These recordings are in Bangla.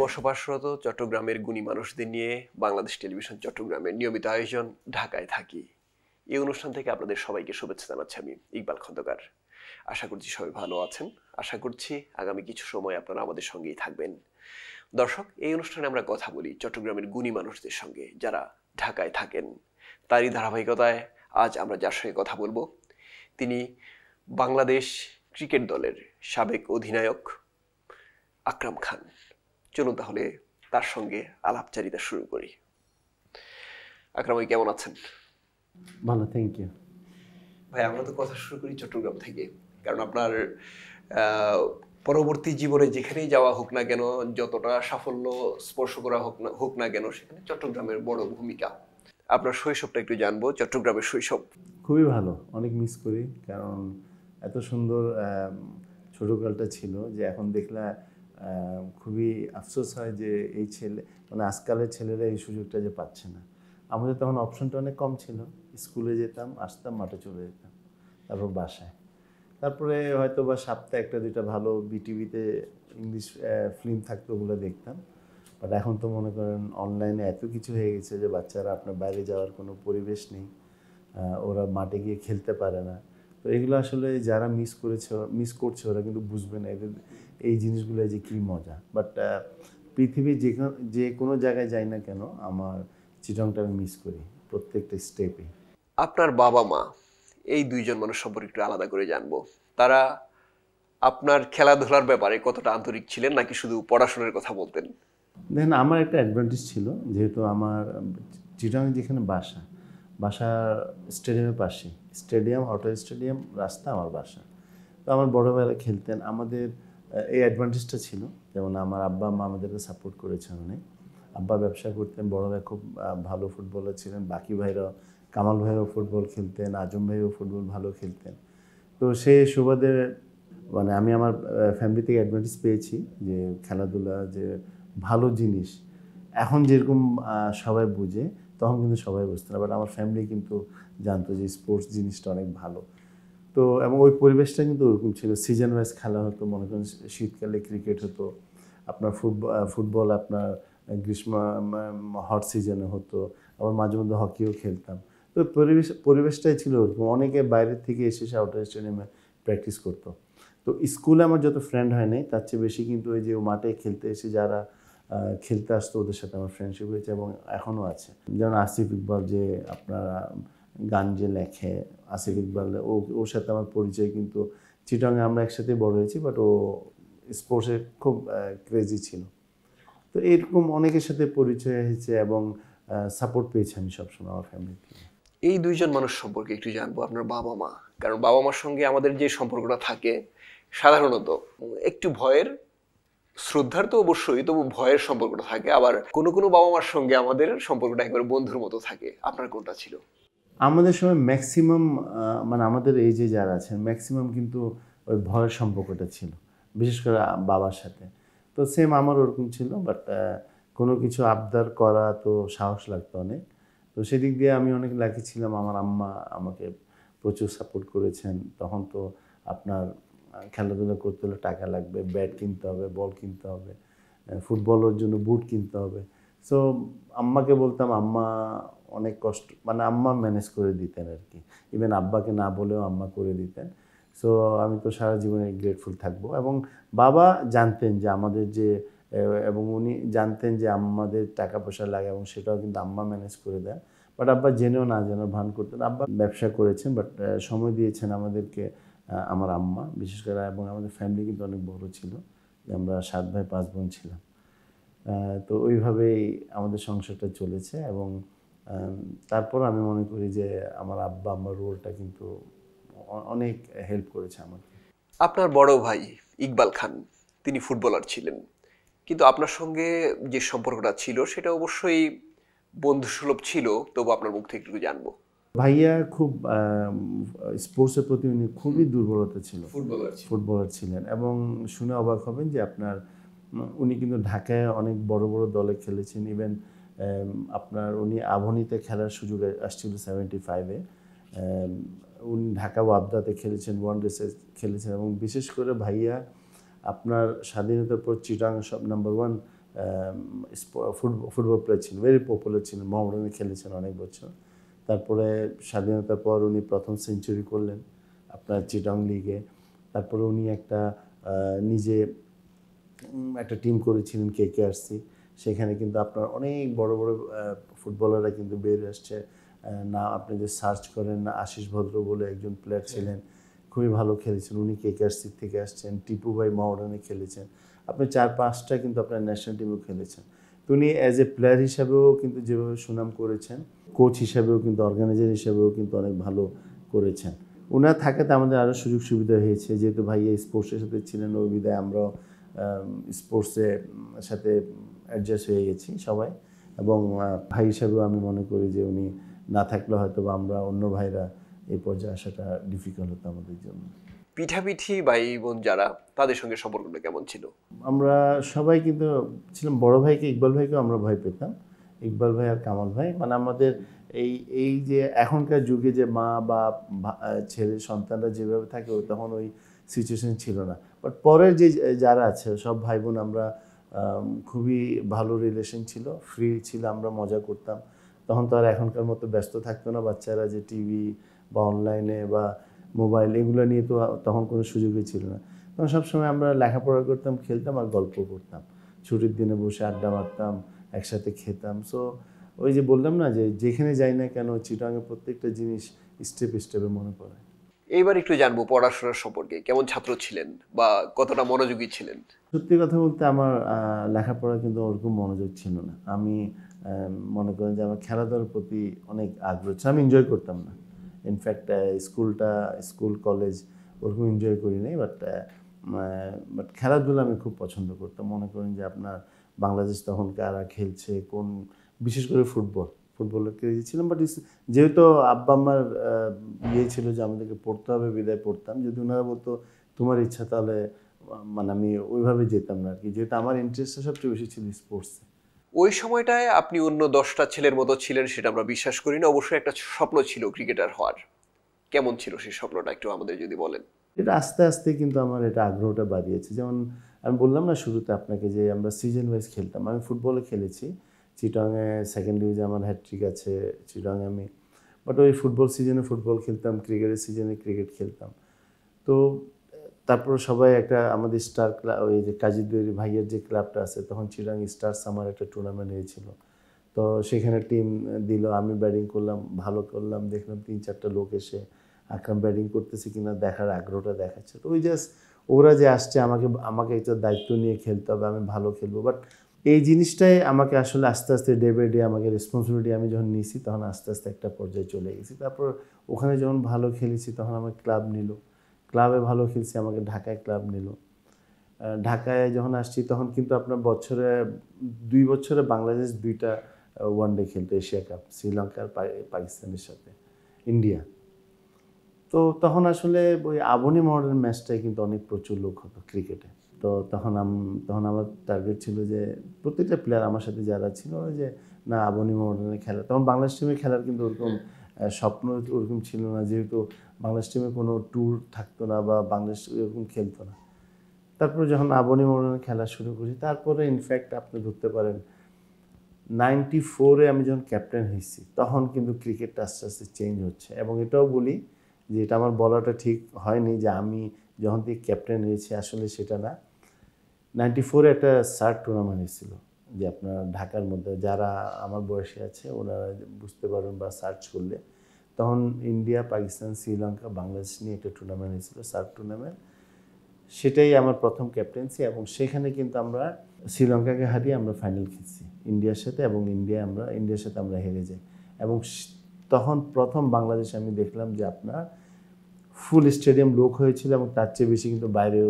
বসবাসরত চট্টগ্রামের গুণী মানুষদের নিয়ে বাংলাদেশ টেলিভিশন চট্টগ্রামের নিয়মিত আয়োজন ঢাকায় থাকি। এই অনুষ্ঠান থেকে আপনাদের সবাইকে শুভেচ্ছা জানাচ্ছি আমি ইকবাল খন্দকার। আশা করছি সবাই ভালো আছেন। আশা করছি আগামী কিছু সময় আপনারা আমাদের সঙ্গেই থাকবেন। দর্শক, এই অনুষ্ঠানে আমরা কথা বলি চট্টগ্রামের গুণী মানুষদের সঙ্গে যারা ঢাকায় থাকেন। তারই ধারাবাহিকতায় আজ আমরা যার সঙ্গে কথা বলবো তিনি বাংলাদেশ ক্রিকেট দলের সাবেক অধিনায়ক আকরাম খান। চলুন তাহলে তার সঙ্গে আলাপচারিতা শুরু করি। আকরাম ভাই, কেমন আছেন? ভালো, থ্যাংক ইউ ভাই, আমরা তো কথা শুরু করি চট্টগ্রাম থেকে, কারণ আপনার পরবর্তী জীবনে যেখানেই যাওয়া হোক না কেন, যতটা সাফল্য স্পর্শ করা হোক না কেন, সেখানে চট্টগ্রামের বড় ভূমিকা। আপনার শৈশবটা একটু জানবো, চট্টগ্রামের শৈশব। খুবই ভালো, অনেক মিস করি, কারণ এত সুন্দর ছোটকালটা ছিল যে এখন দেখলে খুবই আফসোস হয় যে এই আজকালের ছেলেরা এই সুযোগটা যে পাচ্ছে না। আমাদের তখন অপশনটা অনেক কম ছিল, স্কুলে যেতাম, আসতাম, মাঠে চলে যেতাম, তারপর বাসায়, তারপরে হয়তো বা সপ্তাহে একটা দুইটা ভালো বিটিভিতে ইংলিশ ফিল্ম থাকতো, ওগুলো দেখতাম। বাট এখন তো মনে করেন অনলাইনে এত কিছু হয়ে গেছে যে বাচ্চারা আপনার বাইরে যাওয়ার কোনো পরিবেশ নেই, ওরা মাঠে গিয়ে খেলতে পারে না। তো এগুলো আসলে যারা মিস করছে ওরা কিন্তু বুঝবে না এদের এই জিনিসগুলো যে কী মজা। বাট পৃথিবীর যে কোনো জায়গায় যাই না কেন, আমার চিটংটা আমি মিস করি প্রত্যেকটা স্টেপে। আপনার বাবা মা, এই দুইজন মানুষ সম্পর্কে একটু আলাদা করে জানবো। তারা আপনার খেলাধুলার ব্যাপারে কতটা আন্তরিক ছিলেন, নাকি শুধু পড়াশোনার কথা বলতেন? দেখেন, আমার একটা অ্যাডভান্টেজ ছিল, যেহেতু আমার চিটাং যেখানে বাসার স্টেডিয়ামের পাশে, আউটার স্টেডিয়াম, রাস্তা আমার বাসা। তো আমার বড়োবেলা খেলতেন, আমাদের এই অ্যাডভান্টেজটা ছিল। যেমন আমার আব্বা মা আমাদেরকে সাপোর্ট করেছেন অনেক। আব্বা ব্যবসা করতেন, বড় ভাই খুব ভালো ফুটবলার ছিলেন, বাকি ভাইরা, কামাল ভাইও ফুটবল খেলতেন, আজম ভাইও ফুটবল ভালো খেলতেন। তো সেই সুবাদে আমি আমার ফ্যামিলি থেকে অ্যাডভান্টেজ পেয়েছি যে খেলাধুলা যে ভালো জিনিস। এখন যেরকম সবাই বুঝে, তখন কিন্তু সবাই বুঝতো না, বাট আমার ফ্যামিলি কিন্তু জানতো যে স্পোর্টস জিনিসটা অনেক ভালো। তো এবং ওই পরিবেশটা কিন্তু ওরকম ছিল, সিজন ওয়াইজ খেলা হতো। মনে করেন শীতকালে ক্রিকেট হতো, আপনার ফুটবল আপনার গ্রীষ্ম হট সিজনে হতো, আবার মাঝে মধ্যে হকিও খেলতাম। তো পরিবেশটাই ছিল ওরকম, অনেকে বাইরের থেকে এসে আউটার স্টেডিয়ামে প্র্যাকটিস করতো। তো স্কুলে আমার যত ফ্রেন্ড হয় নাই, তার চেয়ে বেশি কিন্তু ওই যে মাঠে খেলতে এসে যারা খেলতে আসতো, ওদের সাথে আমার ফ্রেন্ডশিপ হয়েছে এবং এখনও আছে। যেমন আসিফ ইকবাল, যে আপনার গান যে লেখে, আসিফ ইকবাল, ওর সাথে আমার পরিচয় কিন্তু চিটাঙে, আমরা একসাথে বড় হয়েছি, বাট ও স্পোর্টসে খুব ক্রেজি ছিল। তো এরকম অনেকের সাথে পরিচয় হয়েছে এবং সাপোর্ট পেয়েছি আমি সবসময় আমার ফ্যামিলি থেকে। এই দুইজন মানুষ সম্পর্কে একটু জানবো, আপনার বাবা মা। কারণ বাবা মার সঙ্গে আমাদের যে সম্পর্কটা থাকে সাধারণত একটু ভয়ের, শ্রদ্ধার তো অবশ্যই, তবু ভয়ের সম্পর্কটা থাকে। আবার কোনো কোনো বাবা মার সঙ্গে আমাদের সম্পর্কটা একবারে বন্ধুর মতো থাকে। আপনার কোনটা ছিল? আমাদের সময় ম্যাক্সিমাম আমাদের এই যে যারা আছেন ম্যাক্সিমাম কিন্তু ওই ভয়ের সম্পর্কটা ছিল, বিশেষ করে বাবার সাথে। তো সেম আমার ওরকম ছিল, বাট কোনো কিছু আবদার করা তো সাহস লাগতো অনেক। তো সেদিক দিয়ে আমি অনেক লাকি ছিলাম, আমার আম্মা আমাকে প্রচুর সাপোর্ট করেছেন। তখন তো আপনার খেলাধুলা করতে হলে টাকা লাগবে, ব্যাট কিনতে হবে, বল কিনতে হবে, ফুটবলের জন্য বুট কিনতে হবে। সো আম্মাকে বলতাম, আম্মা অনেক কষ্ট, আম্মা ম্যানেজ করে দিতেন আর কি। ইভেন আব্বাকে না বলেও আম্মা করে দিতেন। সো আমি তো সারা জীবনে গ্রেটফুল থাকবো। এবং বাবা জানতেন যে আমাদের যে, এবং উনি জানতেন যে আমাদের টাকা পয়সা লাগে, এবং সেটাও কিন্তু আম্মা ম্যানেজ করে দেয়। বাট আব্বা জেনেও না জেনেও ভান করতেন। আব্বা ব্যবসা করেছেন, বাট সময় দিয়েছেন আমাদেরকে, আমার আম্মা বিশেষ করে। এবং আমাদের ফ্যামিলি কিন্তু অনেক বড় ছিল, আমরা 7 ভাই 5 বোন ছিলাম। তো ওইভাবেই আমাদের সংসারটা চলেছে। এবং তারপর আমি মনে করি যে আমার আব্বা আম্মার রোলটা কিন্তু অনেক হেল্প করেছে আমাকে। আপনার বড় ভাই ইকবাল খান, তিনি ফুটবলার ছিলেন, কিন্তু আপনার সঙ্গে যে সম্পর্কটা ছিল সেটা অবশ্যই বন্ধুসুলভ ছিল। তবু আপনার মুখ থেকে একটু জানবো। ভাইয়া খুব স্পোর্টসের প্রতি উনি খুবই দুর্বলতা ছিল, ফুটবলার ছিলেন। এবং শুনে অবাক হবেন যে আপনার উনি কিন্তু ঢাকায় অনেক বড় বড় দলে খেলেছেন। ইভেন আপনার উনি আভনীতে খেলার সুযোগ আসছিল 75-এ। উনি ঢাকা ওয়াবদাতে খেলেছেন, ওয়ান ডেসে খেলেছেন। এবং বিশেষ করে ভাইয়া আপনার স্বাধীনতার পর চিটাং সব নাম্বার 1 ফুটবল প্লেয়ার ছিলেন, ভেরি পপুলার ছিলেন, মোহামেডানে খেলেছেন অনেক বছর। তারপরে স্বাধীনতার পর উনি প্রথম সেঞ্চুরি করলেন আপনার চিটাগং লিগে। তারপরে উনি একটা নিজে একটা টিম করেছিলেন KKRC, সেখানে কিন্তু আপনার অনেক বড় বড় ফুটবলাররা কিন্তু বের আসছে। না আপনি যদি সার্চ করেন, না আশিস ভদ্র বলে একজন প্লেয়ার ছিলেন, খুবই ভালো খেলেছেন, উনি KKRC থেকে আসছেন। টিপু ভাই মোহামেডানে খেলেছেন, আপনি 4-5টা কিন্তু আপনার ন্যাশনাল টিমেও খেলেছেন। তো উনি অ্যাজ এ প্লেয়ার হিসাবেও কিন্তু যেভাবে সুনাম করেছেন, কোচ হিসাবেও কিন্তু, অর্গানাইজার হিসাবেও কিন্তু অনেক ভালো করেছেন। ওনার থাকাতে আমাদের আরও সুযোগ সুবিধা হয়েছে, যেহেতু ভাইয়া স্পোর্টসের সাথে ছিলেন, ওই বিদায় আমরাও স্পোর্টসের সাথে অ্যাডজাস্ট হয়ে গেছি সবাই। এবং ভাই হিসাবেও আমি মনে করি যে উনি না থাকলে হয়তো বা আমরা অন্য ভাইরা এই পর্যায়ে আসাটা ডিফিকাল্ট হতো আমাদের জন্য। পিঠাপিঠি ভাই বোন যারা, তাদের সঙ্গে সম্পর্কটা কেমন ছিল? আমরা সবাই কিন্তু ছিলাম, বড় ভাইকে, ইকবাল ভাইকেও আমরা ভয় পেতাম। ইকবাল ভাই আর কামাল ভাই, মানে আমাদের এই এই যে এখনকার যুগে যে মা বা ছেলে সন্তানরা যেভাবে থাকে, তখন ওই সিচুয়েশন ছিল না। বাট পরের যে যারা আছে সব ভাই বোন আমরা খুবই ভালো রিলেশন ছিল, ফ্রি ছিল, আমরা মজা করতাম। তখন তো আর এখনকার মতো ব্যস্ত থাকতো না বাচ্চারা, যে টিভি বা অনলাইনে বা মোবাইল এগুলো নিয়ে তো তখন কোনো সুযোগই ছিল না। তখন সবসময় আমরা লেখাপড়া করতাম, খেলতাম আর গল্প করতাম, ছুটির দিনে বসে আড্ডা মারতাম, একসাথে খেতাম। সো ওই যে বললাম না, যে যেখানে যাই না কেন চিটাগাংয়ের প্রত্যেকটা জিনিস স্টেপে স্টেপে মনে পড়ে। এইবার একটু জানবো পড়াশোনার সম্পর্কে, কেমন ছাত্র ছিলেন বা কতটা মনোযোগী ছিলেন? সত্যি কথা বলতে আমার লেখাপড়া কিন্তু ওরকম মনোযোগ ছিল না। আমি মনে করেন যে আমার খেলাধুলার প্রতি অনেক আগ্রহ ছিল, আমি এনজয় করতাম না। ইনফ্যাক্ট স্কুল কলেজ ওরকম এনজয় করি নাই, বাট খেলাধুলা আমি খুব পছন্দ করতাম। মনে করেন যে আপনার বাংলাদেশ তখন কারা খেলছে, কোন, বিশেষ করে ফুটবলের ক্রেজি ছিলাম। বাট যেহেতু আব্বা আম্মার ইয়ে ছিল যে আমাদেরকে পড়তে হবে, বিদায় পড়তাম। যদি ওনারা বলতো তোমার ইচ্ছা, তাহলে মানে আমি ওইভাবে যেতাম না আর কি, যেহেতু আমার ইন্টারেস্টটা সবচেয়ে বেশি ছিল স্পোর্টসে। ওই সময়টায় আপনি অন্য 10টা ছেলের মতো ছিলেন সেটা আমরা বিশ্বাস করি না, অবশ্যই একটা স্বপ্ন ছিল ক্রিকেটার হওয়ার। কেমন ছিল সেই স্বপ্নটা একটু আমাদের যদি বলেন। এটা আস্তে আস্তে কিন্তু আমার এটা আগ্রহটা বাড়িয়েছে। যেমন আমি বললাম না শুরুতে আপনাকে, যে আমরা সিজন ওয়াইজ খেলতাম। আমি ফুটবলে খেলেছি, চিটাগাংয়ে সেকেন্ড ডিভিজনে আমার হ্যাটট্রিক আছে চিটাগাংয়ে আমি। বাট ওই ফুটবল সিজনে ফুটবল খেলতাম, ক্রিকেটের সিজনে ক্রিকেট খেলতাম। তো তারপর সবাই একটা আমাদের স্টার ক্লাব, ওই যে কাজীদের ভাইয়ের যে ক্লাবটা আছে, তখন চিটাগাং স্টার্স আমার একটা টুর্নামেন্ট হয়েছিল। তো সেখানে টিম দিল, আমি ব্যাটিং করলাম, ভালো করলাম, দেখলাম 3-4টা লোক এসে আকরাম ব্যাটিং করতেছে কিনা দেখার আগ্রহটা দেখাচ্ছে। তো ওই জাস্ট ওরা যে আসছে, আমাকে একটা দায়িত্ব নিয়ে খেলতে হবে, আমি ভালো খেলবো। বাট এই জিনিসটাই আমাকে আসলে আস্তে আস্তে ডে বাই ডে আমাকে রেসপন্সিবিলিটি আমি যখন নিয়েছি, তখন আস্তে আস্তে একটা পর্যায়ে চলে গেছি। তারপর ওখানে যখন ভালো খেলেছি, তখন আমার ক্লাব নিল, ক্লাবে ভালো খেলছি, আমাকে ঢাকায় ক্লাব নিল। ঢাকায় যখন আসছি, তখন কিন্তু আপনার বছরে 2 বছরে বাংলাদেশ 2টা ওয়ানডে খেলতো, এশিয়া কাপ, শ্রীলঙ্কার পাকিস্তানের সাথে, ইন্ডিয়া। তো তখন আসলে ওই আবনি মডার্ন ম্যাচটাই কিন্তু অনেক প্রচুর লোক হতো ক্রিকেটে। তো তখন আমার টার্গেট ছিল যে প্রত্যেকটা প্লেয়ার আমার সাথে যারা ছিল, যে না আবনি মডার্নে খেলা। তখন বাংলাদেশ টিমে খেলার কিন্তু ওরকম স্বপ্ন ওরকম ছিল না, যেহেতু বাংলাদেশ টিমে কোনো ট্যুর থাকতো না বা বাংলাদেশ ওরকম খেলতো না। তারপরে যখন আবনি মডার্নে খেলা শুরু করি, তারপরে ইনফ্যাক্ট আপনি ধরতে পারেন 94-এ আমি যখন ক্যাপ্টেন হয়েছি, তখন কিন্তু ক্রিকেটটা আস্তে আস্তে চেঞ্জ হচ্ছে। এবং এটাও বলি যে এটা আমার বলাটা ঠিক হয়নি, যে আমি যখন থেকে ক্যাপ্টেন হয়েছি, আসলে সেটা না। 94-এ একটা সার্ক টুর্নামেন্ট হয়েছিল, যে আপনার ঢাকার মধ্যে যারা আমার বয়সী আছে ওনারা বুঝতে পারবেন বা সার্চ করলে, তখন ইন্ডিয়া, পাকিস্তান, শ্রীলঙ্কা, বাংলাদেশ নিয়ে একটা টুর্নামেন্ট হয়েছিল, সার্ক টুর্নামেন্ট। সেটাই আমার প্রথম ক্যাপ্টেন্সি। এবং সেখানে কিন্তু আমরা শ্রীলঙ্কাকে হারিয়ে আমরা ফাইনাল খেলছি ইন্ডিয়ার সাথে, এবং ইন্ডিয়ার সাথে আমরা হেরে যাই। এবং তখন প্রথম বাংলাদেশে আমি দেখলাম যে আপনার ফুল স্টেডিয়াম লোক হয়েছিল, এবং তার চেয়ে বেশি কিন্তু বাইরেও,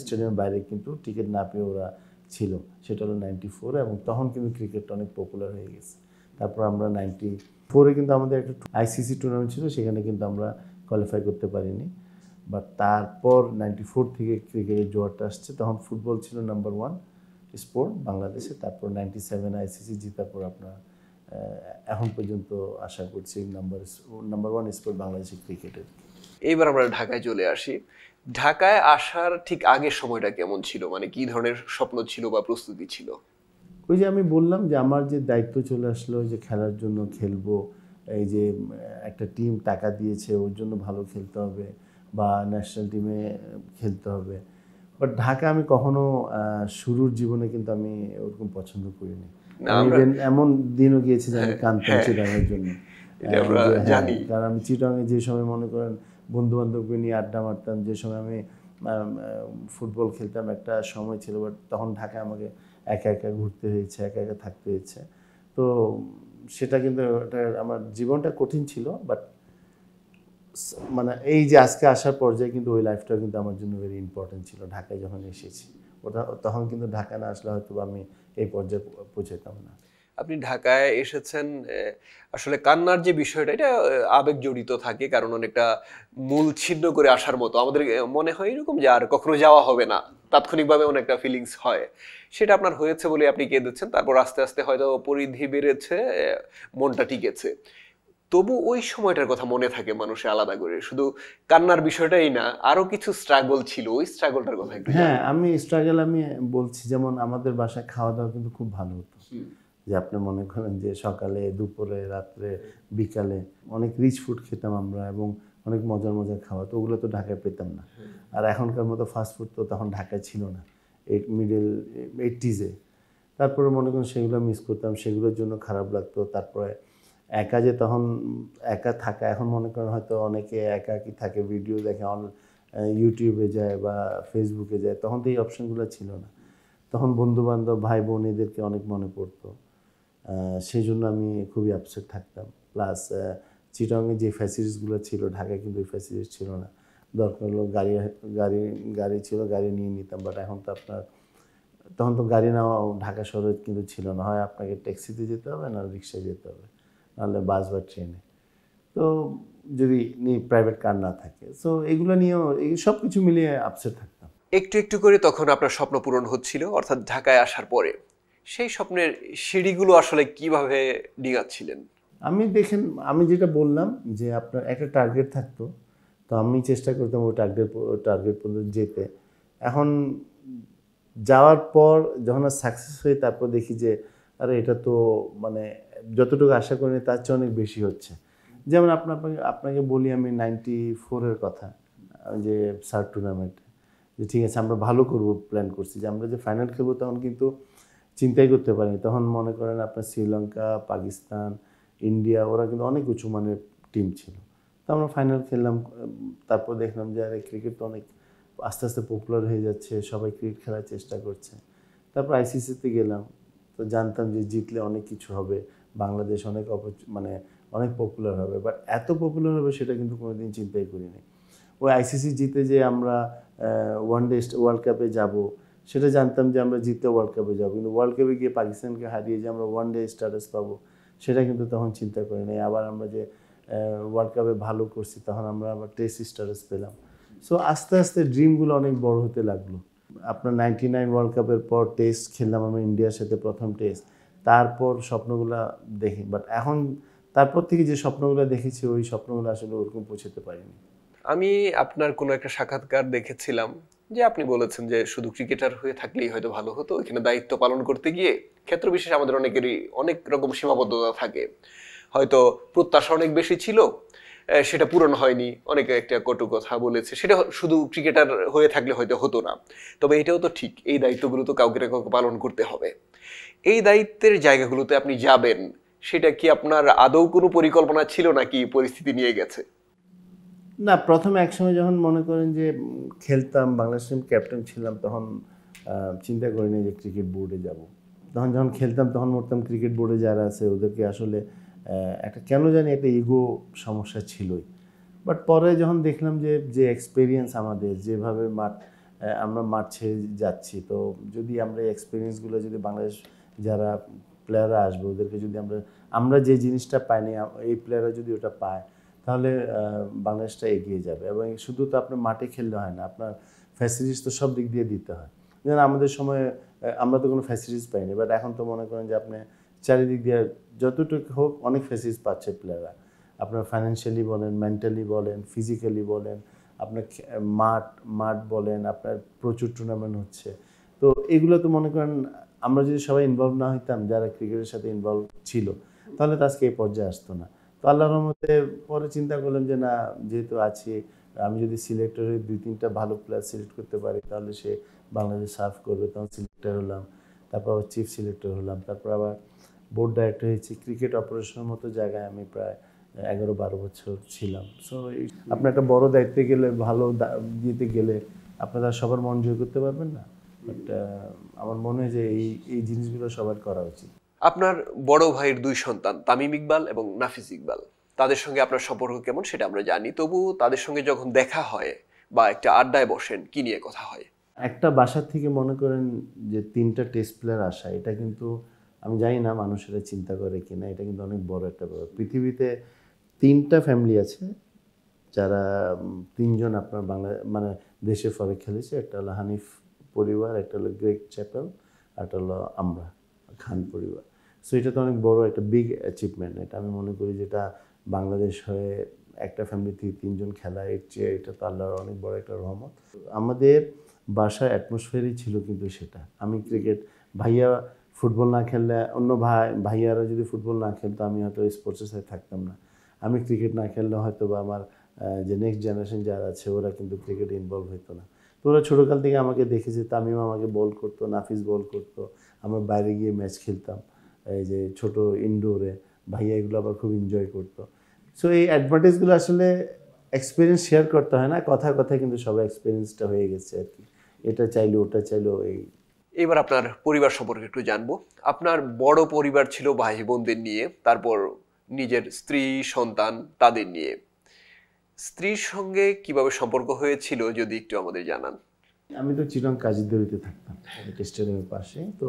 স্টেডিয়ামের বাইরে কিন্তু টিকিট না পেয়ে ওরা ছিল। সেটা হলো 94, এবং তখন কিন্তু ক্রিকেটটা অনেক পপুলার হয়ে গেছে। তারপর আমরা 94-এ কিন্তু আমাদের একটা ICC টুর্নামেন্ট ছিল, সেখানে কিন্তু আমরা কোয়ালিফাই করতে পারিনি। বাট তারপর 94 থেকে ক্রিকেটের জোয়ারটা আসছে। তখন ফুটবল ছিল নাম্বার 1 স্পোর্ট বাংলাদেশে। তারপর 97 ICC জিতার পর আপনার এখন পর্যন্ত আশা করছি নাম্বার 1 স্পোর্ট বাংলাদেশের ক্রিকেটের। এইবার আমরা ঢাকায় চলে আসি। ঢাকায় আসার ঠিক আগের সময়টা কেমন ছিল, মানে কি ধরনের স্বপ্ন ছিল বা প্রস্তুতি ছিল? ওই যে আমি বললাম যে আমার যে দায়িত্ব চলে আসলো যে খেলার জন্য খেলবো, এই যে একটা টিম টাকা দিয়েছে ওর জন্য ভালো খেলতে হবে বা ন্যাশনাল টিমে খেলতে হবে। বাট ঢাকা আমি কখনো শুরুর জীবনে কিন্তু আমি ওরকম পছন্দ করিনি। না, আমি আমরা ইভেন এমন দিনও গিয়েছি যে আমি কাঁদতাম হ্যাঁ, চিটাগাংয়ের জন্য। এটা আমরা যে হ্যাঁ, জানি। কারণ আমি চিটাগাংয়ে যে সময় মনে করেন বন্ধু বান্ধবকে নিয়ে আড্ডা মারতাম, যে সময় আমি ফুটবল খেলতাম, একটা সময় ছিল, বাট তখন ঢাকায় আমাকে একা একা ঘুরতে হয়েছে, একা একা থাকতে হয়েছে। তো সেটা কিন্তু এটা আমার জীবনটা কঠিন ছিল, বাট মানে এই যে আজকে আসার পর্যায়ে কিন্তু ওই লাইফটা কিন্তু আমার জন্য ভেরি ইম্পর্টেন্ট ছিল ঢাকায় যখন এসেছি। ওটা তখন কিন্তু ঢাকা না আসলে হয়তো আমি এই পর্যায়ে পৌঁছাতাম না। আপনি ঢাকায় এসেছেন, আসলে কান্নার যে বিষয়টা এটা আবেগ জড়িত থাকে, কারণ অনেকটা মূল ছিন্ন করে আসার মতো আমাদের মনে হয় এরকম যে আর কখনো যাওয়া হবে না, তাৎক্ষণিকভাবে অনেকটা ফিলিংস হয়। সেটা আপনার হয়েছে বলে আপনি কেঁদেছেন, তারপর আস্তে আস্তে হয়তো পরিধি বেড়েছে, মনটা টিকেছে। তবু ওই সময়টার কথা মনে থাকে মানুষের আলাদা করে, শুধু কান্নার বিষয়টাই না, আরো কিছু স্ট্রাগল ছিল, ওই স্ট্রাগলটার কথা একটু হ্যাঁ, জানি। আমি স্ট্রাগল আমি বলছি, যেমন আমাদের বাসায় খাওয়া দাওয়া কিন্তু খুব ভালো হতো। যে আপনি মনে করেন যে সকালে, দুপুরে, রাত্রে, বিকালে অনেক রিচ ফুড খেতাম আমরা, এবং অনেক মজার মজার খাওয়া, তো ওগুলো তো ঢাকায় পেতাম না। আর এখনকার মতো ফাস্ট ফুড তো তখন ঢাকায় ছিল না, এই মিডল 80s-এ। তারপরে মনে করেন সেগুলো মিস করতাম, সেগুলোর জন্য খারাপ লাগতো। তারপরে একা যে তখন একা থাকা, এখন মনে করেন হয়তো অনেকে একাকী থাকে, ভিডিও দেখে, ইউটিউবে যায় বা ফেসবুকে যায়, তখন তো এই অপশনগুলো ছিল না। তখন বন্ধু বান্ধব, ভাই বোন এদেরকে অনেক মনে পড়তো। সেই জন্য আমি খুবই আপসেট থাকতাম। প্লাস চিটাগংয়ে যে ফ্যাসিলিটিসগুলো ছিল ঢাকায় কিন্তু ওই ফ্যাসিলিটিস ছিল না। দরকার হলো গাড়ি গাড়ি ছিল, গাড়ি নিয়ে নিতাম। বাট এখন তো আপনার, তখন তো গাড়ি নেওয়া ঢাকা শহরে কিন্তু ছিল না, হয় আপনাকে ট্যাক্সিতে যেতে হবে, না রিক্সায় যেতে হবে, নাহলে বাস বা ট্রেনে। তো যদি প্রাইভেট কার না থাকে, সো এগুলো নিয়েও এই সব কিছু মিলিয়ে আপসেট থাকতাম। একটু একটু করে তখন আপনার স্বপ্ন পূরণ হচ্ছিল, অর্থাৎ ঢাকায় আসার পরে সেই স্বপ্নের সিঁড়িগুলো আসলে কিভাবে ডিগাচ্ছিলেন? আমি দেখেন, আমি যেটা বললাম যে আপনার একটা টার্গেট থাকতো, তো আমি চেষ্টা করতাম ওই টার্গেট পর্যন্ত যেতে। এখন যাওয়ার পর যখন সাকসেস হই, তারপর দেখি যে আরে এটা তো মানে যতটুকু আশা করিনি তার চেয়ে অনেক বেশি হচ্ছে। যেমন আপনাকে আপনাকে বলি আমি 94-এর কথা, যে সার্ক টুর্নামেন্ট, যে ঠিক আছে আমরা ভালো করব প্ল্যান করছি, যে আমরা যে ফাইনাল খেলবো তখন কিন্তু চিন্তাই করতে পারিনি। তখন মনে করেন আপনার শ্রীলঙ্কা, পাকিস্তান, ইন্ডিয়া, ওরা কিন্তু অনেক উঁচু মানের টিম ছিল। তো আমরা ফাইনাল খেললাম। তারপর দেখলাম যে আরে ক্রিকেট তো অনেক আস্তে আস্তে পপুলার হয়ে যাচ্ছে, সবাই ক্রিকেট খেলার চেষ্টা করছে। তারপর আইসিসিতে গেলাম, তো জানতাম যে জিতলে অনেক কিছু হবে, বাংলাদেশ অনেক মানে অনেক পপুলার হবে। বাট এত পপুলার হবে সেটা কিন্তু কোনোদিন চিন্তাই করিনি। ওই আইসিসি জিতে যে আমরা ওয়ান ডে ওয়ার্ল্ড কাপে যাব, সেটা জানতাম যে আমরা জিতে ওয়ার্ল্ড কাপে যাবো, কিন্তু ওয়ার্ল্ড কাপে গিয়ে পাকিস্তানকে হারিয়ে যে আমরা ওয়ান ডে স্ট্যাটাস পাবো, সেটা কিন্তু তখন চিন্তা করিনি। আবার আমরা যে ওয়ার্ল্ড কাপে ভালো করছি, তখন আমরা আবার টেস্ট স্ট্যাটাস পেলাম। সো আস্তে আস্তে ড্রিমগুলো অনেক বড় হতে লাগলো। আপনার 99 ওয়ার্ল্ড কাপের পর টেস্ট খেললাম আমরা ইন্ডিয়ার সাথে, প্রথম টেস্ট। তারপর স্বপ্নগুলো দেখি, বাট এখন তারপর থেকে যে স্বপ্নগুলো দেখেছি, ওই স্বপ্নগুলো আসলে ওরকম পৌঁছাতে পারিনি। আমি আপনার কোনো একটা সাক্ষাৎকার দেখেছিলাম যে আপনি বলেছেন যে শুধু ক্রিকেটার হয়ে থাকলেই হয়তো ভালো হতো, এখানে দায়িত্ব পালন করতে গিয়ে ক্ষেত্র বিশেষে আমাদের অনেকেরই অনেক রকম সীমাবদ্ধতা থাকে, হয়তো প্রত্যাশা অনেক বেশি ছিল, সেটা পূরণ হয়নি, অনেকে একটা কটু কথা বলেছে, সেটা শুধু ক্রিকেটার হয়ে থাকলে হয়তো হতো না। তবে এটাও তো ঠিক, এই দায়িত্বগুলো তো কাউকে না কাউকে পালন করতে হবে। এই দায়িত্বের জায়গাগুলোতে আপনি যাবেন, সেটা কি আপনার আদৌ কোনো পরিকল্পনা ছিল নাকি পরিস্থিতি নিয়ে গেছে? না, প্রথমে একসময় যখন মনে করেন যে খেলতাম, বাংলাদেশ টিম ক্যাপ্টেন ছিলাম, তখন চিন্তা করিনি যে ক্রিকেট বোর্ডে যাব। তখন যখন খেলতাম তখন মরতাম ক্রিকেট বোর্ডে যারা আছে ওদেরকে আসলে একটা কেন জানি একটা ইগো সমস্যা ছিলই। বাট পরে যখন দেখলাম যে যে এক্সপিরিয়েন্স আমাদের, যেভাবে আমরা মাঠ ছেড়ে যাচ্ছি, তো যদি আমরা এই এক্সপিরিয়েন্সগুলো যদি বাংলাদেশ যারা প্লেয়াররা আসবে ওদেরকে যদি আমরা যে জিনিসটা পাইনি, এই প্লেয়াররা যদি ওটা পায়, তাহলে বাংলাদেশটা এগিয়ে যাবে। এবং শুধু তো আপনার মাঠে খেললে হয় না, আপনার ফ্যাসিলিটিস তো সব দিক দিয়ে দিতে হয়। যেমন আমাদের সময় আমরা তো কোনো ফ্যাসিলিটিস পাইনি, বাট এখন তো মনে করেন যে আপনি চারিদিক দিয়ে যতটুকু হোক অনেক ফ্যাসিলিটিস পাচ্ছে প্লেয়াররা। আপনার ফাইন্যান্সিয়ালি বলেন, মেন্টালি বলেন, ফিজিক্যালি বলেন, আপনার মাঠ মাঠ বলেন, আপনার প্রচুর টুর্নামেন্ট হচ্ছে। তো এগুলো তো মনে করেন আমরা যদি সবাই ইনভলভ না হইতাম, যারা ক্রিকেটের সাথে ইনভলভ ছিল, তাহলে তো আজকে এই পর্যায়ে আসতো না। তো আল্লাহর রহমতে পরে চিন্তা করলাম যে না, যেহেতু আছি, আমি যদি সিলেক্টর হয়ে 2-3টা ভালো প্লেয়ার সিলেক্ট করতে পারি, তাহলে সে বাংলাদেশ সার্ভ করবে। তখন সিলেক্টর হলাম, তারপর আবার চিফ সিলেক্টর হলাম, তারপর আবার বোর্ড ডাইরেক্টর হয়েছি। ক্রিকেট অপারেশনের মতো জায়গায় আমি প্রায় 11-12 বছর ছিলাম। সো আপনার একটা বড় দায়িত্বে গেলে, ভালো দিতে গেলে আপনারা সবার মন জয় করতে পারবেন না, বাট আমার মনে হয় যে এই জিনিসগুলো সবার করা উচিত। আপনার বড় ভাইয়ের 2 সন্তান তামিম ইকবাল এবং নাফিজ ইকবাল, তাদের সঙ্গে আপনার সম্পর্ক কেমন সেটা আমরা জানি, তবু তাদের সঙ্গে যখন দেখা হয় বা একটা আড্ডায় বসেন, কি নিয়ে কথা হয়? একটা বাসা থেকে মনে করেন যে 3টা টেস্ট প্লেয়ার আসা, এটা কিন্তু আমি জানি না মানুষেরা চিন্তা করে কিনা, এটা কিন্তু অনেক বড় একটা ব্যাপার। পৃথিবীতে 3টা ফ্যামিলি আছে যারা 3জন আপনার বাংলা মানে দেশে ফরে খেলেছে। একটা হলো হানিফ পরিবার, একটা হলো গ্রেগ চ্যাপেল, আর একটা হলো আমরা খান পরিবার। সো এটা তো অনেক বড় একটা বিগ অ্যাচিভমেন্ট। এটা আমি মনে করি যেটা বাংলাদেশ হয়ে একটা ফ্যামিলি থেকে 3জন খেলা, এর চেয়ে এটা তো আল্লাহর অনেক বড় একটা রহমত। আমাদের বাসার অ্যাটমসফিয়ারই ছিল কিন্তু সেটা। আমি ক্রিকেট, ভাইয়া ফুটবল না খেললে, অন্য ভাইয়ারা যদি ফুটবল না খেলতো, আমি হয়তো স্পোর্টসের সাথে থাকতাম না। আমি ক্রিকেট না খেললে হয়তো বা আমার যে নেক্সট জেনারেশন যারা আছে ওরা কিন্তু ক্রিকেটে ইনভলভ হতো না। তো ওরা ছোটোকাল থেকে আমাকে দেখেছে, তামিম আমাকে বল করতো, নাফিস বল করতো, আমরা বাইরে গিয়ে ম্যাচ খেলতাম এই যে ছোট ইনডোরে। ভাইয়া এগুলো আবার খুব এনজয় করতো। সো এই অ্যাডভান্টেজগুলো আসলে এক্সপিরিয়েন্স শেয়ার করতে হয় না, কথায় কথায় কিন্তু সবাই এক্সপিরিয়েন্সটা হয়ে গেছে আর কি। এটা চাইলো ওটা চাইলো এই। এবার আপনার পরিবার সম্পর্কে একটু জানবো। আপনার বড় পরিবার ছিল ভাই বোনদের নিয়ে, তারপর নিজের স্ত্রী সন্তান তাদের নিয়ে। স্ত্রীর সঙ্গে কিভাবে সম্পর্ক হয়েছিল যদি একটু আমাদের জানান। আমি তো চিটং কাজিদ্দরিতে থাকতাম, স্টেডিয়ামের পাশে। তো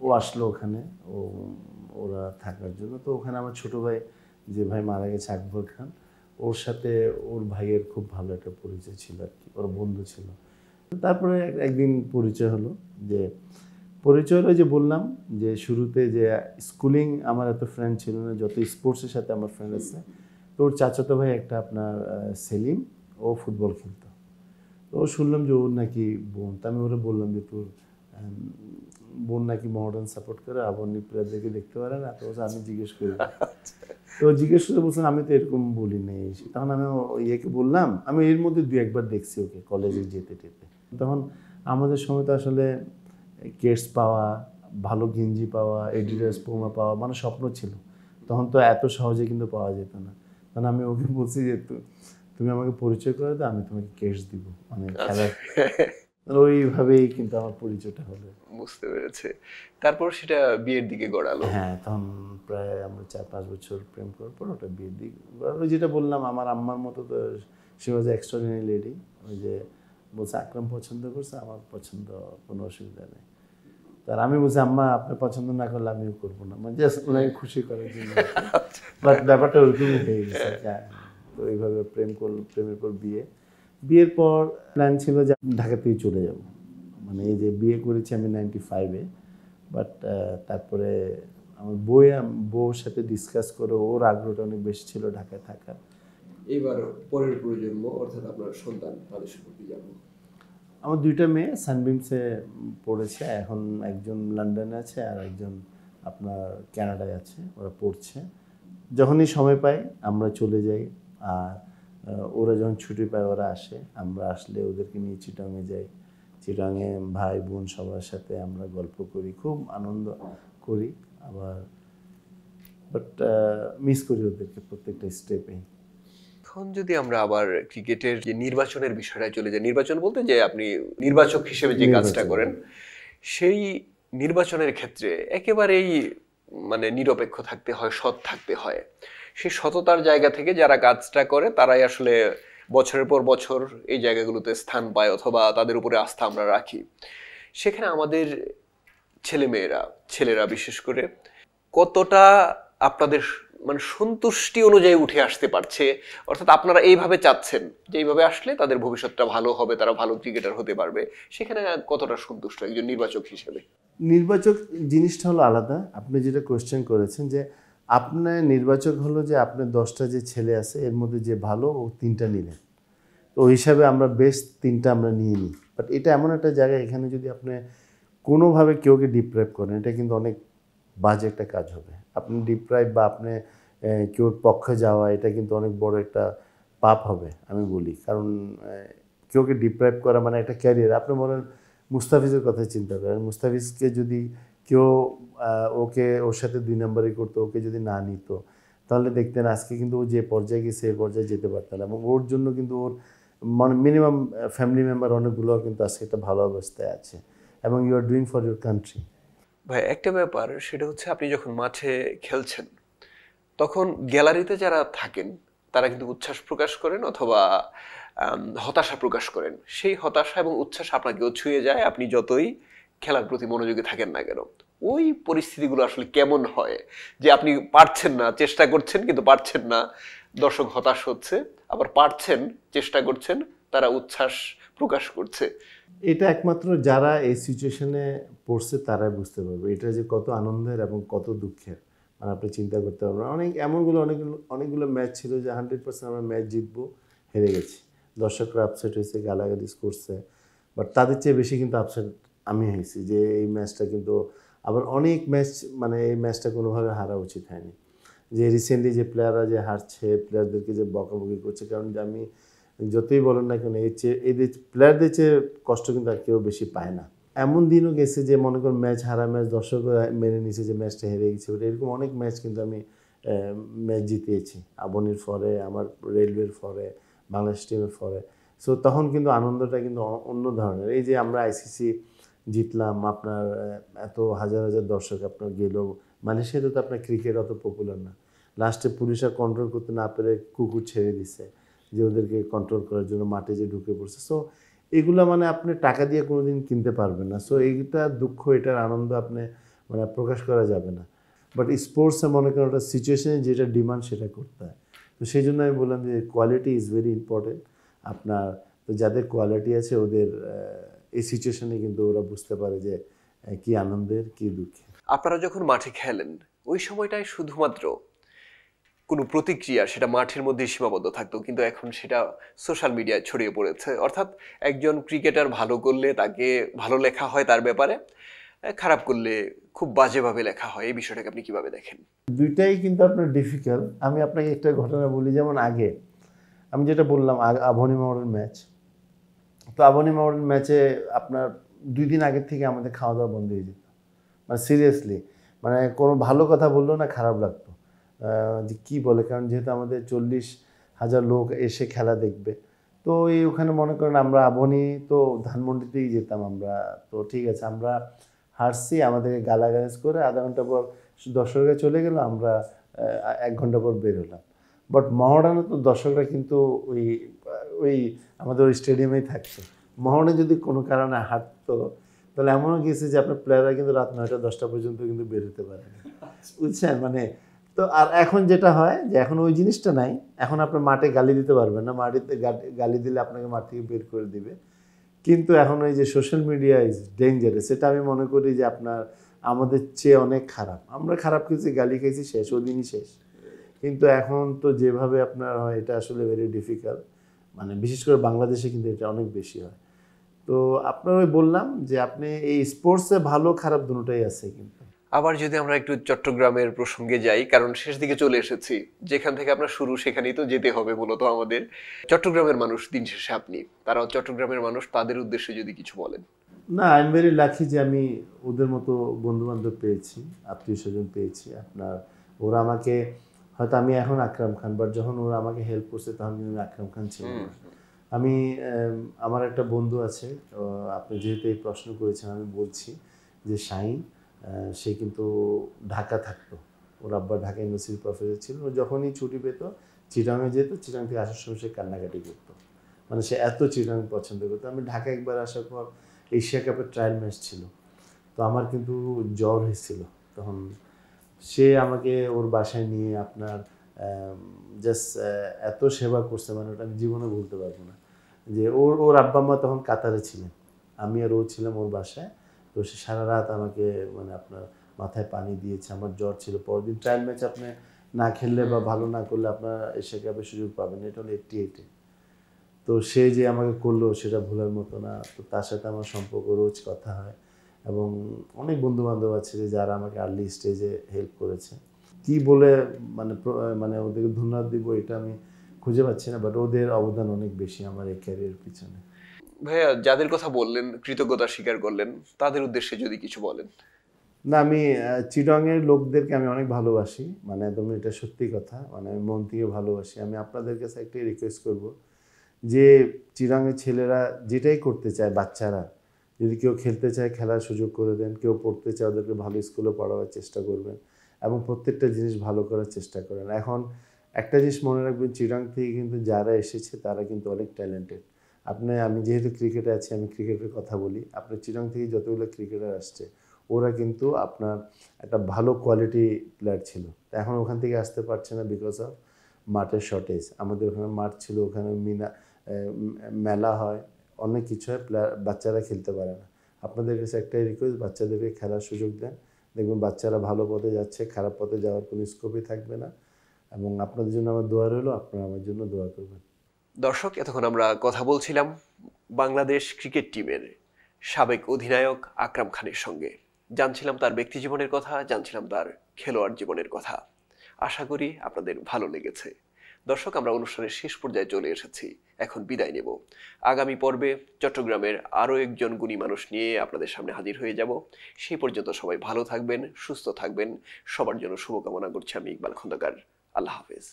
ও আসলো ওখানে, ওরা থাকার জন্য। তো ওখানে আমার ছোটো ভাই, যে ভাই মারা গেছে, আকবর খান, ওর সাথে ওর ভাইয়ের খুব ভালো একটা পরিচয় ছিল আর কি, ওর বন্ধু ছিল। তারপরে একদিন পরিচয় হলো, যে বললাম যে শুরুতে যে স্কুলিং আমার এত ফ্রেন্ড ছিল না, যত স্পোর্টসের সাথে আমার ফ্রেন্ড আছে। তো ওর চাচাতো ভাই একটা আপনার সেলিম, ও ফুটবল খেলতো। তো শুনলাম যে ওর নাকি বোন। তা আমি ওরা বললাম যে তোর বোন নাকি মডার্ন সাপোর্ট করে, আবর্ণী প্লেয়ারদেরকে দেখতে পারে না। তো আমি জিজ্ঞেস করি, তো জিজ্ঞেস করে বলছেন আমি তো এরকম বলি নেই। তখন আমি ইয়েকে বললাম, আমি এর মধ্যে 2-1বার দেখছি ওকে কলেজে যেতে টেতে। তখন আমাদের সময় তো আসলে কেটস পাওয়া, ভালো গেঞ্জি পাওয়া, এডিডাস পোমা পাওয়া মানে স্বপ্ন ছিল। তখন তো এত সহজে কিন্তু পাওয়া যেত না। তখন আমি ওকে বলছি যে তুমি আমাকে পরিচয় করে দাও, আমি তোমাকে কেটস দিব, মানে খেলার। ওইভাবেই কিন্তু আমার পরিচয়টা হলো। বুঝতে পেরেছে। তারপর সেটা বিয়ের দিকে গড়ালো। হ্যাঁ, তখন প্রায় আমরা 4-5 বছর প্রেম করার পর ওটা বিয়ের দিক গড়ালো। যেটা বললাম, আমার আম্মার মতো তো সে ওয়াজ এক্সট্রাঅর্ডিনারি লেডি। ওই যে বলছে আকরাম পছন্দ করছে, আমার পছন্দ, কোনো অসুবিধা নেই। তার আমি বলছি আম্মা আপনি পছন্দ না করলে আমিও করবো না, মানে জাস্ট ওনাকে খুশি করার জন্য। বাট ব্যাপারটা ওরকমই হয়ে গেছে। তো এইভাবে প্রেমের পর বিয়ের পর প্ল্যান ছিল যে ঢাকাতেই চলে যাব। মানে এই যে বিয়ে করেছি আমি 95-এ, বাট তারপরে আমার বউর সাথে ডিসকাস করে ওর আগ্রহটা অনেক বেশি ছিল ঢাকায় থাকার। এবার পরের প্রজন্ম অর্থাৎ আপনার সন্তান, তাদের সম্পর্কে জানবো। আমার 2টা মেয়ে সানবিমসে পড়েছে এখন, একজন লন্ডনে আছে আর একজন আপনার কানাডায় আছে, ওরা পড়ছে। যখনই সময় পাই আমরা চলে যাই, আর ওরা যখন ছুটি পায় ওরা আসে, আমরা আসলে ওদেরকে নিয়ে চিটাংয়ে যাই। চিটাংয়ে ভাই বোন সবার সাথে আমরা গল্প করি, খুব আনন্দ করি। আবার বাট মিস করি ওদেরকে প্রত্যেকটা স্টেপে। এখন যদি আমরা আবার ক্রিকেটের যে নির্বাচনের বিষয়টা চলে যাই, নির্বাচন বলতে যে আপনি নির্বাচক হিসেবে যে কাজটা করেন, সেই নির্বাচনের ক্ষেত্রে একেবারেই মানে নিরপেক্ষ থাকতে হয়, সৎ থাকতে হয়। সেই সততার জায়গা থেকে যারা কাজটা করে তারাই আসলে বছরের পর বছর এই জায়গাগুলোতে স্থান পায়, অথবা তাদের উপরে আস্থা আমরা রাখি। সেখানে আমাদের ছেলেরা বিশেষ করে কতটা আপনাদের মানে সন্তুষ্টি অনুযায়ী উঠে আসতে পারছে, অর্থাৎ আপনারা এইভাবে চাচ্ছেন যে এইভাবে আসলে তাদের ভবিষ্যৎটা ভালো হবে, তারা ভালো ক্রিকেটার হতে পারবে, সেখানে কতটা সন্তুষ্ট একজন নির্বাচক হিসেবে? নির্বাচক জিনিসটা হলো আলাদা। আপনি যেটা কোয়েশ্চেন করেছেন যে আপনার নির্বাচক হলো যে আপনার 10টা যে ছেলে আছে এর মধ্যে যে ভালো ও 3টা নিলেন। তো ওই হিসাবে আমরা বেস্ট 3টা আমরা নিয়ে নিই। বাট এটা এমন একটা জায়গা, এখানে যদি আপনি কোনোভাবে কেউকে ডিপ্রাইভ করেন, এটা কিন্তু অনেক বাজে একটা কাজ হবে। আপনি ডিপ্রাইভ বা আপনি কেউর পক্ষে যাওয়া, এটা কিন্তু অনেক বড় একটা পাপ হবে আমি বলি। কারণ কেউকে ডিপ্রাইভ করা মানে একটা ক্যারিয়ার। আপনি বলেন মুস্তাফিজের কথা চিন্তা করেন, মুস্তাফিজকে যদি কেউ ওর সাথে 2 নম্বরই করতো, ওকে যদি না নিত, তাহলে দেখতেন আজকে কিন্তু ও যে পর্যায়ে গেছে এই পর্যায়ে যেতে পারতেন না। এবং ওর জন্য কিন্তু ওর মানে মিনিমাম ফ্যামিলি মেম্বার অনেকগুলো কিন্তু আজকে একটা ভালো অবস্থায় আছে, এবং you are doing for your country. ভাই একটা ব্যাপার, সেটা হচ্ছে আপনি যখন মাঠে খেলছেন তখন গ্যালারিতে যারা থাকেন তারা কিন্তু উচ্ছ্বাস প্রকাশ করেন অথবা হতাশা প্রকাশ করেন। সেই হতাশা এবং উচ্ছ্বাস আপনাকেও ছুঁয়ে যায়, আপনি যতই খেলার প্রতি মনোযোগী থাকেন না কেন। ওই পরিস্থিতিগুলো আসলে কেমন হয়, যে আপনি পারছেন না, চেষ্টা করছেন কিন্তু পারছেন না, দর্শক হতাশ হচ্ছে, আবার পারছেন, চেষ্টা করছেন, তারা উচ্ছ্বাস প্রকাশ করছে। এটা একমাত্র যারা এই সিচুয়েশনে পড়ছে তারাই বুঝতে পারবে এটা যে কত আনন্দের এবং কত দুঃখের। মানে আপনি চিন্তা করতে পারবেন, অনেকগুলো ম্যাচ ছিল যে 100% আমরা ম্যাচ জিতবো, হেরে গেছি। দর্শকরা আপসেট হয়েছে, গালাগালি করছে, বাট তাদের চেয়ে বেশি কিন্তু আপসেট আমি হয়েছি যে এই ম্যাচটা কিন্তু আবার অনেক ম্যাচ, মানে এই ম্যাচটা কোনোভাবে হারা উচিত হয়নি। যে রিসেন্টলি যে প্লেয়াররা যে হারছে, প্লেয়ারদেরকে যে বকাবকি করছে, কারণ যে আমি যতই বলেন না কেন এদের প্লেয়ারদের চেয়ে কষ্ট কিন্তু আর কেউ বেশি পায় না। এমন দিনও গেছে যে মনে করেন ম্যাচ হারা ম্যাচ দর্শকরা মেনে নিছে যে ম্যাচটা হেরে গেছে, এরকম অনেক ম্যাচ কিন্তু আমি ম্যাচ জিতিয়েছি। আবনির ফরে, আমার রেলওয়ের ফরে, বাংলাদেশ টিমের ফরে। সো তখন কিন্তু আনন্দটা কিন্তু অন্য ধরনের। এই যে আমরা আইসিসি জিতলাম, আপনার এত হাজার হাজার দর্শক আপনার গেল। মালয়েশিয়াতে তো আপনার ক্রিকেট অত পপুলার না, লাস্টে পুলিশরা কন্ট্রোল করতে না পেরে কুকুর ছেড়ে দিছে যে ওদেরকে কন্ট্রোল করার জন্য, মাঠে যে ঢুকে পড়ছে। সো এগুলো মানে আপনি টাকা দিয়ে কোনো দিন কিনতে পারবেন না। সো এইটা দুঃখ, এটার আনন্দ আপনি মানে প্রকাশ করা যাবে না। বাট স্পোর্টসে মনে করেন ওটা সিচুয়েশনে যেটা ডিমান্ড সেটা করতে হয়। তো সেই জন্য আমি বললাম যে কোয়ালিটি ইজ ভেরি ইম্পর্টেন্ট। আপনার তো যাদের কোয়ালিটি আছে ওদের এই সিচুয়েশনে কিন্তু ওরা বুঝতে পারে যে কি আনন্দের কি দুঃখের। আপনারা যখন মাঠে খেলেন ওই সময়টায় শুধুমাত্র কোনো প্রতিক্রিয়া সেটা মাঠের মধ্যে সীমাবদ্ধ থাকতো, কিন্তু এখন সেটা সোশ্যাল মিডিয়ায় ছড়িয়ে পড়েছে। অর্থাৎ একজন ক্রিকেটার ভালো করলে তাকে ভালো লেখা হয় তার ব্যাপারে, খারাপ করলে খুব বাজেভাবে লেখা হয়। এই বিষয়টাকে আপনি কিভাবে দেখেন? দুইটাই কিন্তু আপনার ডিফিকাল্ট। আমি আপনাকে একটা ঘটনা বলি, যেমন আগে আমি যেটা বললাম আবনি মাওরের ম্যাচ, তো আবনি মাওরের ম্যাচে আপনার 2 দিন আগের থেকে আমাদের খাওয়া দাওয়া বন্ধ হয়ে যেত। মানে সিরিয়াসলি, মানে কোনো ভালো কথা বললেও না খারাপ লাগতো যে কী বলে, কারণ যেহেতু আমাদের 40,000 লোক এসে খেলা দেখবে। তো এই ওখানে মনে করেন আমরা আবনি তো ধানমন্ডিতেই যেতাম আমরা। তো ঠিক আছে, আমরা হারছি, আমাদেরকে গালাগালাজ করে আধা ঘন্টা পর দর্শকরা চলে গেল, আমরা 1 ঘন্টা পর বের হলাম। বাট মহড়ানো তো দর্শকরা কিন্তু ওই ওই আমাদের ওই স্টেডিয়ামেই থাকছে। মহড়া যদি কোনো কারণে হাঁটতো, তাহলে এমনও গেছে যে আপনার প্লেয়াররা কিন্তু রাত 9টা-10টা পর্যন্ত কিন্তু বের হতে পারে না, বুঝছেন? মানে তো আর এখন যেটা হয় যে এখন ওই জিনিসটা নাই। এখন আপনার মাঠে গালি দিতে পারবেন না, মাটিতে গালি দিলে আপনাকে মাঠ থেকে বের করে দিবে। কিন্তু এখন ওই যে সোশ্যাল মিডিয়া ইজ ডেঞ্জারাস, সেটা আমি মনে করি যে আপনার আমাদের চেয়ে অনেক খারাপ। আমরা খারাপ কিছু গালি খাইছি, শেষ, ওদিনই শেষ। কিন্তু এখন তো যেভাবে আপনার হয়, এটা আসলে ভেরি ডিফিকাল্ট। মানে বিশেষ করে বাংলাদেশে কিন্তু এটা অনেক বেশি হয়। তো আপনার ওই বললাম যে আপনি এই স্পোর্টসে ভালো খারাপ দুটোটাই আছে কিন্তু। আবার যদি আমরা একটু চট্টগ্রামের প্রসঙ্গে যাই, কারণ শেষ দিকে চলে এসেছি, যেখান থেকে আপনার শুরু সেখানেই তো যেতে হবে মূলত আমাদের। চট্টগ্রামের মানুষ, দিন শেষে আপনি, তারাও চট্টগ্রামের মানুষ, তাদের উদ্দেশ্যে যদি কিছু বলেন। না, আই এম ভেরি লাকি যে আমি ওদের মতো বন্ধুবান্ধব পেয়েছি, আত্মীয় স্বজন পেয়েছি। আপনার ওরা আমাকে, হয়তো আমি এখন আকরাম খান, বাট যখন ওরা আমাকে হেল্প করছে তখন কিন্তু আমি আকরাম খান ছিলাম না। আমি আমার একটা বন্ধু আছে, আপনি যেহেতু এই প্রশ্ন করেছেন আমি বলছি যে শাহিন, সে কিন্তু ঢাকা থাকতো। ওর আব্বা ঢাকা ইউনিভার্সিটির প্রফেসর ছিল। ও যখনই ছুটি পেত চিটাঙে যেত, চিটাং থেকে আসার সময় সে কান্নাকাটি করতো। মানে সে এত চিটাং পছন্দ করতো। আমি ঢাকা একবার আসার পর এশিয়া কাপের ট্রায়াল ম্যাচ ছিল, তো আমার কিন্তু জ্বর হয়েছিল তখন। সে আমাকে ওর বাসায় নিয়ে আপনার জাস্ট এত সেবা করছে, মানে ওটা আমি জীবনে ভুলতে পারবো না। যে ওর আব্বা আম্মা তখন কাতারে ছিলেন, আমি আর ও ছিলাম ওর বাসায়। তো সে সারা রাত আমাকে মানে আপনার মাথায় পানি দিয়েছে। আমার জ্বর ছিল, পরের দিন ট্রায়াল ম্যাচ আপনি না খেললে বা ভালো না করলে আপনার এশিয়া কাপের সুযোগ পাবেন, এটা হলো 88-এ। তো তো সে যে আমাকে করলো সেটা ভোলার মতো না। তো তার সাথে আমার সম্পর্ক রোজ কথা হয় এবং অনেক বন্ধু বান্ধব আছে যে যারা আমাকে আর্লি স্টেজে হেল্প করেছে। কি বলে মানে ওদেরকে ধন্যবাদ দিব এটা আমি খুঁজে পাচ্ছি না, বাট ওদের অবদান অনেক বেশি আমার এই ক্যারিয়ার পিছনে। ভাইয়া, যাদের কথা বললেন, কৃতজ্ঞতা স্বীকার করলেন, তাদের উদ্দেশ্যে যদি কিছু বলেন। না, আমি চিটাগংয়ের লোকদেরকে আমি অনেক ভালোবাসি, মানে একদম এটা সত্যি কথা, মানে আমি মন থেকে ভালোবাসি। আমি আপনাদের কাছে একটাই রিকোয়েস্ট করব যে চিটাগংয়ের ছেলেরা যেটাই করতে চায়, বাচ্চারা যদি কেউ খেলতে চায় খেলার সুযোগ করে দেন, কেউ পড়তে চায় ওদেরকে ভালো স্কুলে পড়াবার চেষ্টা করবেন এবং প্রত্যেকটা জিনিস ভালো করার চেষ্টা করেন। এখন একটা জিনিস মনে রাখবেন, চিটাগং থেকে কিন্তু যারা এসেছে তারা কিন্তু অনেক ট্যালেন্টেড। আমি যেহেতু ক্রিকেটে আছি, আমি ক্রিকেটের কথা বলি। আপনার চিটাগং থেকে যতগুলো ক্রিকেটার আসছে ওরা কিন্তু আপনার একটা ভালো কোয়ালিটি প্লেয়ার ছিল, এখন ওখান থেকে আসতে পারছে না বিকজ অফ মাঠের শর্টেজ। আমাদের ওখানে মাঠ ছিল, ওখানে মেলা হয়, অনেক কিছু হয়, বাচ্চারা খেলতে পারে না। আপনাদের কাছে একটাই রিকোয়েস্ট, বাচ্চাদেরকে খেলার সুযোগ দেন, দেখবেন বাচ্চারা ভালো পথে যাচ্ছে, খারাপ পথে যাওয়ার কোনো স্কোপই থাকবে না। এবং আপনাদের জন্য আমার দোয়া রইল, আপনারা আমার জন্য দোয়া করবেন। দর্শক, এতক্ষণ আমরা কথা বলছিলাম বাংলাদেশ ক্রিকেট টিমের সাবেক অধিনায়ক আকরাম খানের সঙ্গে। জানছিলাম তার ব্যক্তি জীবনের কথা, জানছিলাম তার খেলোয়াড় জীবনের কথা। আশা করি আপনাদের ভালো লেগেছে। দর্শক, আমরা অনুষ্ঠানের শেষ পর্যায়ে চলে এসেছি, এখন বিদায় নেব। আগামী পর্বে চট্টগ্রামের আরও একজন গুণী মানুষ নিয়ে আপনাদের সামনে হাজির হয়ে যাব। সেই পর্যন্ত সবাই ভালো থাকবেন, সুস্থ থাকবেন। সবার জন্য শুভকামনা করছি আমি, ইকবাল খন্দকার। আল্লাহ হাফেজ।